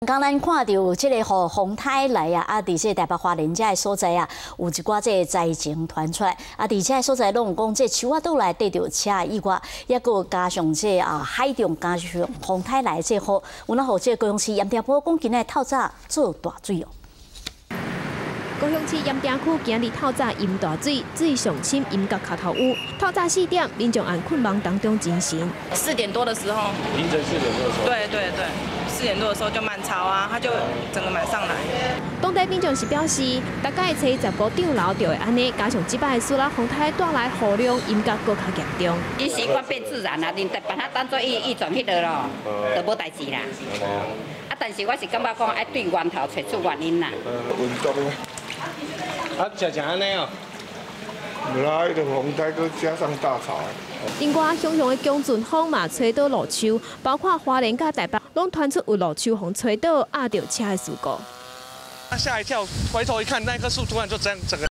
刚咱看到这个风台来啊，伫这台北花莲这个所在啊，有一寡这个灾情传出来啊，伫这个所在拢有讲，这树仔倒来缀着车以外，也佫加上这海中加上风台来这雨，有哪好这高雄市盐埕埔讲今日透早做大水哦。 高雄市盐埕区今日透早淹大水，水上侵淹到脚头屋。透早4点，民众按困梦当中惊醒。4点多的时候，凌晨4点多的时候，对，4点多的时候就满潮啊，它就整个满上来。当地民众是表示，大概找15张楼就会安尼，加上即摆的苏拉风台带来雨量淹到更较严重。伊习惯变自然啦，恁把它当做一种迄个咯，就无代志啦。啊，但是我是感觉讲爱对源头找出原因啦。运动啊，常常安尼哦。无啦，迄个风台佮加上大潮。另外，汹汹的强阵风嘛吹倒路树，包括花莲甲台北，拢传出有路树风吹倒压到车的事故。吓一跳，回头一看，那棵树突然就整个。